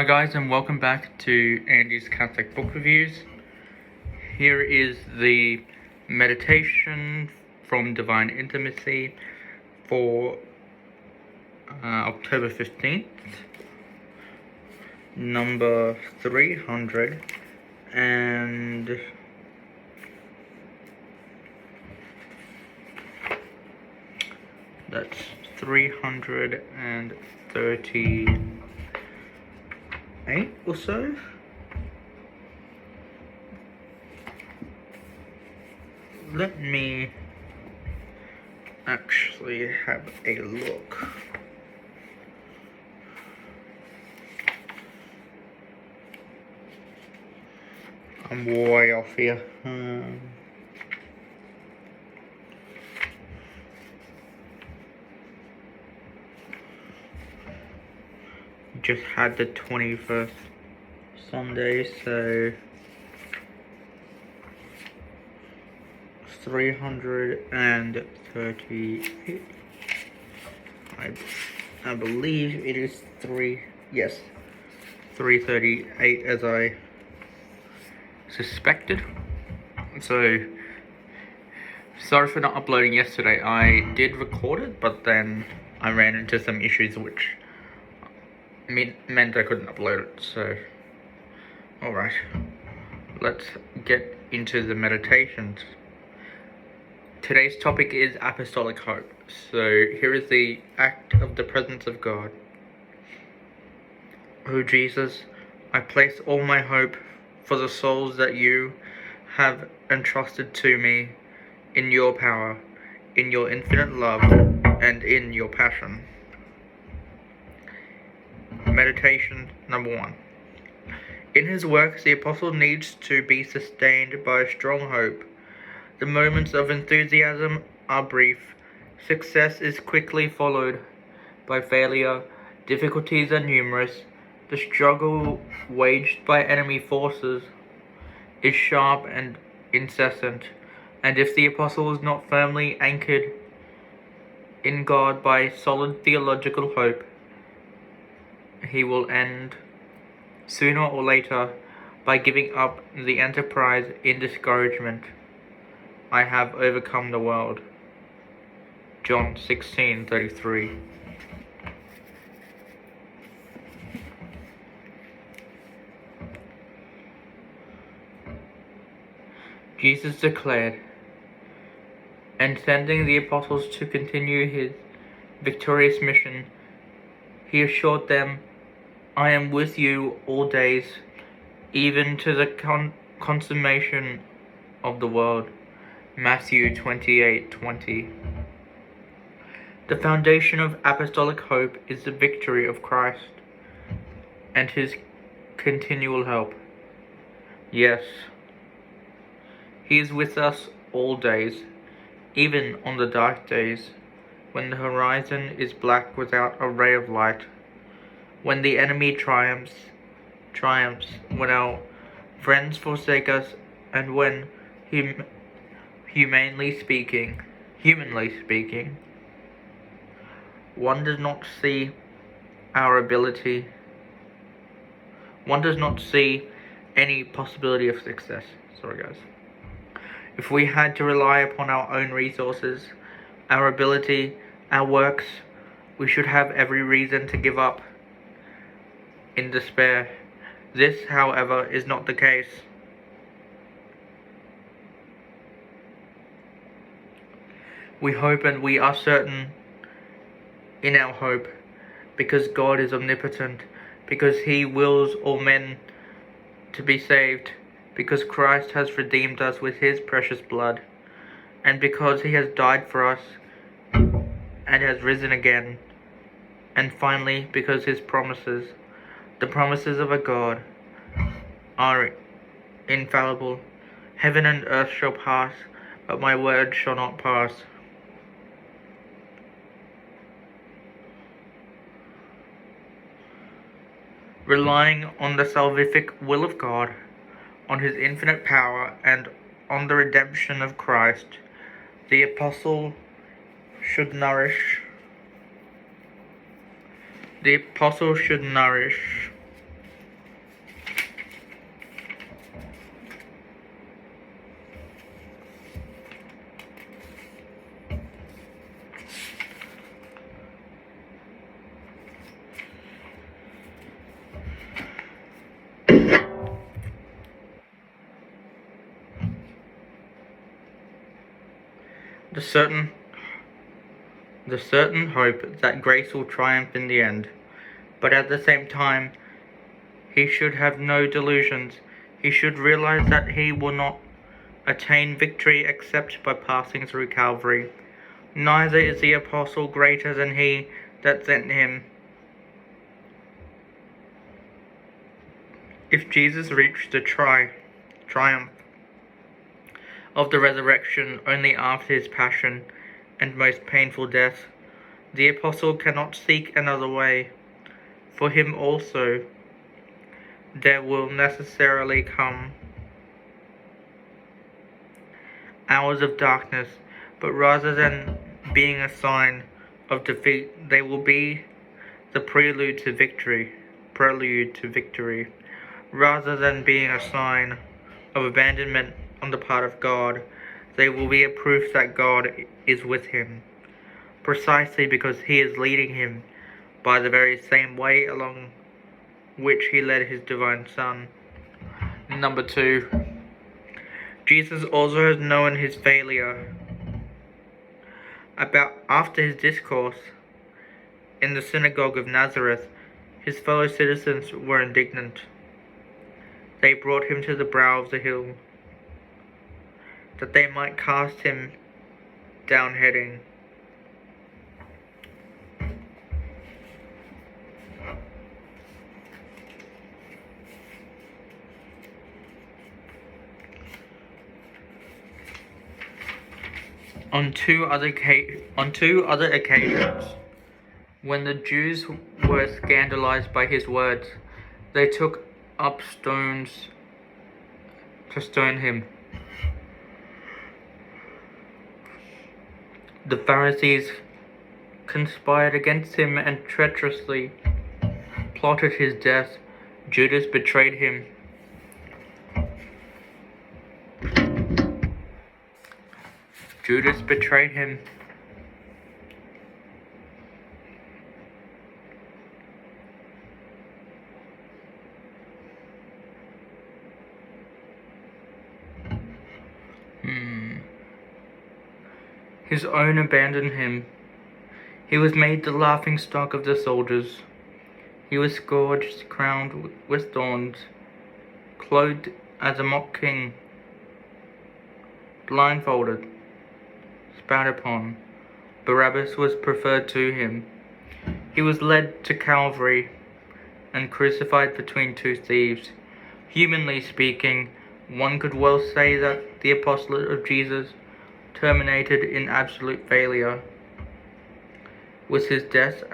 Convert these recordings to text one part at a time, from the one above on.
Hi guys, and welcome back to Andy's Catholic Book Reviews. Here is the meditation from Divine Intimacy for October 15th, number 300, and that's 338 or so. Let me actually have a look. I'm way off here. Just had the 21st Sunday, so 338. I believe it is 338 as I suspected. So sorry for not uploading yesterday. I did record it, but then I ran into some issues which meant I couldn't upload it. So alright, let's get into the meditations. Today's topic is Apostolic Hope. So here is the act of the presence of God. O Jesus, I place all my hope for the souls that you have entrusted to me in your power, in your infinite love, and in your passion. Meditation number 1. In his works, the apostle needs to be sustained by a strong hope. The moments of enthusiasm are brief. Success is quickly followed by failure. Difficulties are numerous. The struggle waged by enemy forces is sharp and incessant. And if the apostle is not firmly anchored in God by solid theological hope, he will end sooner or later by giving up the enterprise in discouragement. I have overcome the world. John 16:33. Jesus declared, and sending the apostles to continue his victorious mission, he assured them, I am with you all days, even to the consummation of the world. Matthew 28:20. The foundation of apostolic hope is the victory of Christ and his continual help. Yes, he is with us all days, even on the dark days, when the horizon is black without a ray of light, when the enemy triumphs, when our friends forsake us, and when humanly speaking, one does not see our ability, one does not see any possibility of success. Sorry guys. If we had to rely upon our own resources, our ability, our works, we should have every reason to give up in despair. This, however, is not the case. We hope and we are certain in our hope, because God is omnipotent, because he wills all men to be saved, because Christ has redeemed us with his precious blood, and because he has died for us and has risen again, and finally because his promises, the promises of a God, are infallible. Heaven and earth shall pass, but my word shall not pass. Relying on the salvific will of God, on his infinite power, and on the redemption of Christ, the apostle should nourish certain hope that grace will triumph in the end. But at the same time, he should have no delusions. He should realize that he will not attain victory except by passing through Calvary. Neither is the apostle greater than he that sent him. If Jesus reached the triumph of the resurrection only after his passion and most painful death, the apostle cannot seek another way. For him also there will necessarily come hours of darkness, but rather than being a sign of defeat, they will be the prelude to victory. Rather than being a sign of abandonment on the part of God, they will be a proof that God is with him, precisely because he is leading him by the very same way along which he led his divine Son. Number 2. Jesus also has known his failure. After his discourse in the synagogue of Nazareth, his fellow citizens were indignant. They brought him to the brow of the hill, that they might cast him down heading, On two other occasions, when the Jews were scandalized by his words, they took up stones to stone him. The Pharisees conspired against him and treacherously plotted his death. Judas betrayed him. His own abandoned him. He was made the laughingstock of the soldiers. He was scourged, crowned with thorns, clothed as a mock king, blindfolded, spat upon. Barabbas was preferred to him. He was led to Calvary and crucified between two thieves. Humanly speaking, one could well say that the apostolate of Jesus terminated in absolute failure with his death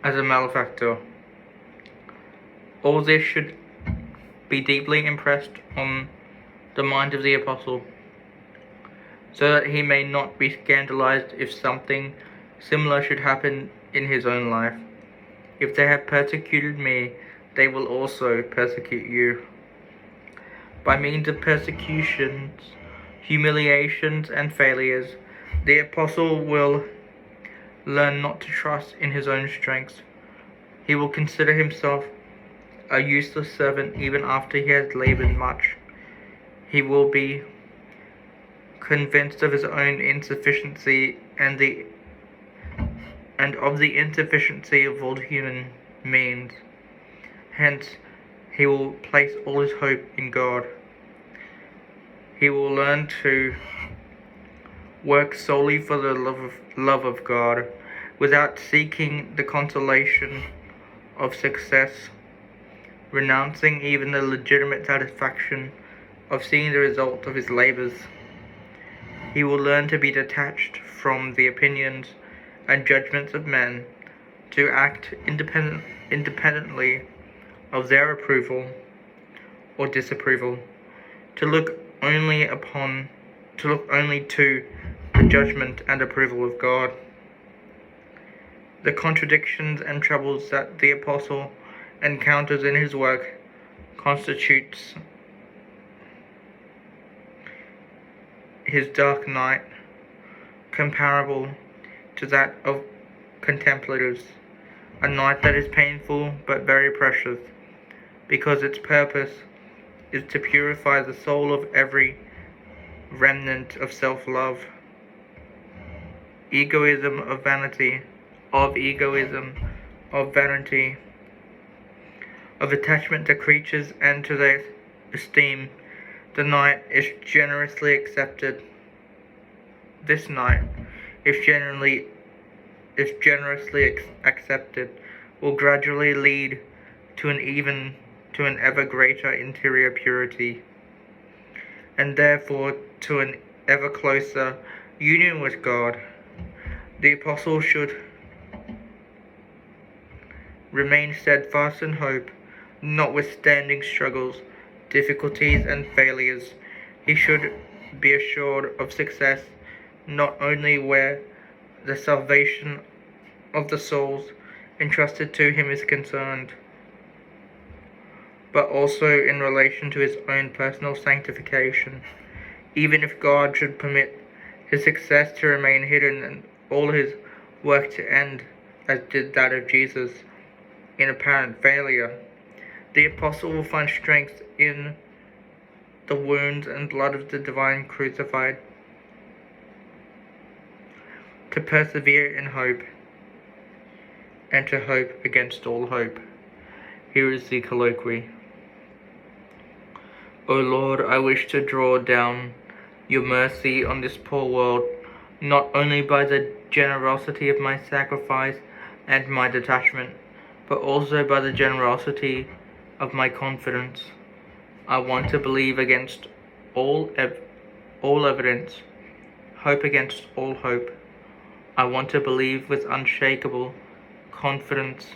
as a malefactor. All this should be deeply impressed on the mind of the apostle, so that he may not be scandalized if something similar should happen in his own life. If they have persecuted me, they will also persecute you. By means of persecutions, humiliations, and failures, the apostle will learn not to trust in his own strength. He will consider himself a useless servant even after he has labored much. He will be convinced of his own insufficiency and of the insufficiency of all human means. Hence, he will place all his hope in God. He will learn to work solely for the love of God, without seeking the consolation of success, renouncing even the legitimate satisfaction of seeing the result of his labors. He will learn to be detached from the opinions and judgments of men, to act independently of their approval or disapproval, to look only to the judgment and approval of God. The contradictions and troubles that the apostle encounters in his work constitutes his dark night, comparable to that of contemplatives, a night that is painful but very precious, because its purpose is to purify the soul of every remnant of self-love, egoism of vanity, of vanity, of attachment to creatures and to their esteem. The night is generously accepted. This night, if generously accepted, will gradually lead to an ever greater interior purity, and therefore to an ever closer union with God. The apostle should remain steadfast in hope, notwithstanding struggles, difficulties, and failures. He should be assured of success not only where the salvation of the souls entrusted to him is concerned, but also in relation to his own personal sanctification. Even if God should permit his success to remain hidden and all his work to end, as did that of Jesus, in apparent failure, the apostle will find strength in the wounds and blood of the divine crucified to persevere in hope and to hope against all hope. Here is the colloquy. O Lord, I wish to draw down your mercy on this poor world, not only by the generosity of my sacrifice and my detachment, but also by the generosity of my confidence. I want to believe against all evidence, hope against all hope. I want to believe with unshakable confidence,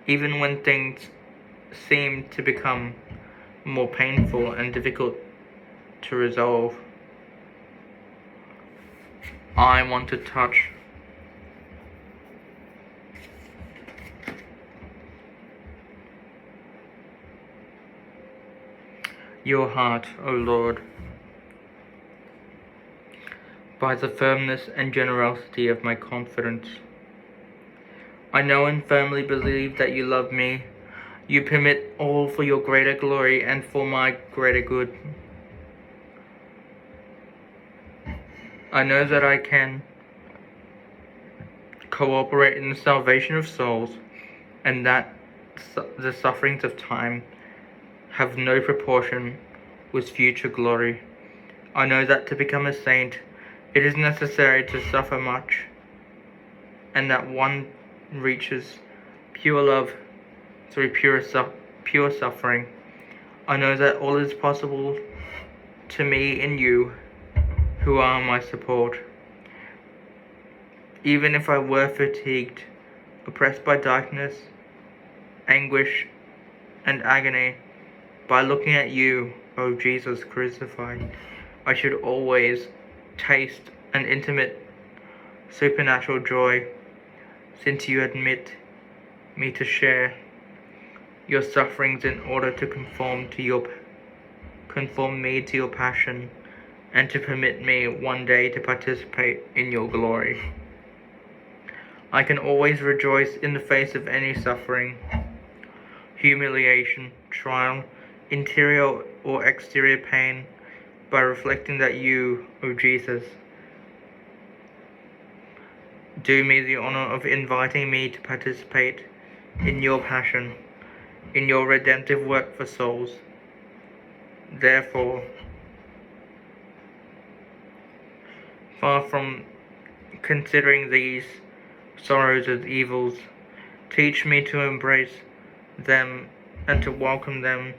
even when things seem to become more painful and difficult to resolve. I want to touch your heart, O Lord, by the firmness and generosity of my confidence. I know and firmly believe that you love me. You permit all for your greater glory and for my greater good. I know that I can cooperate in the salvation of souls, and that the sufferings of time have no proportion with future glory. I know that to become a saint, it is necessary to suffer much, and that one reaches pure love through pure suffering. I know that all is possible to me in you, who are my support. Even if I were fatigued, oppressed by darkness, anguish, and agony, by looking at you, O Jesus crucified, I should always taste an intimate supernatural joy, since you admit me to share your sufferings in order to conform me to your passion, and to permit me one day to participate in your glory. I can always rejoice in the face of any suffering, humiliation, trial, interior or exterior pain, by reflecting that you, O Jesus, do me the honor of inviting me to participate in your passion, in your redemptive work for souls. Therefore, far from considering these sorrows as evils, teach me to embrace them and to welcome them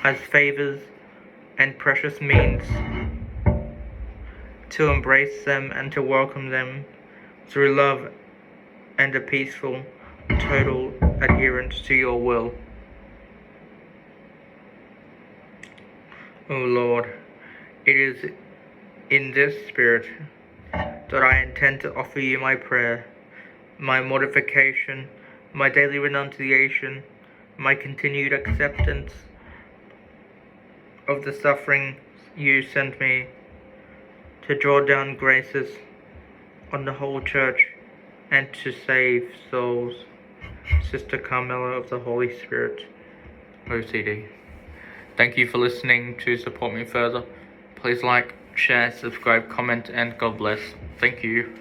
as favors and precious means, to embrace them and to welcome them through love and a peaceful, total adherence to your will. O Lord, it is in this spirit that I intend to offer you my prayer, my mortification, my daily renunciation, my continued acceptance of the suffering you sent me, to draw down graces on the whole church and to save souls. Sister Carmela of the Holy Spirit, OCD. Thank you for listening. To support me further, Please like, share, subscribe, comment, and God bless. Thank you.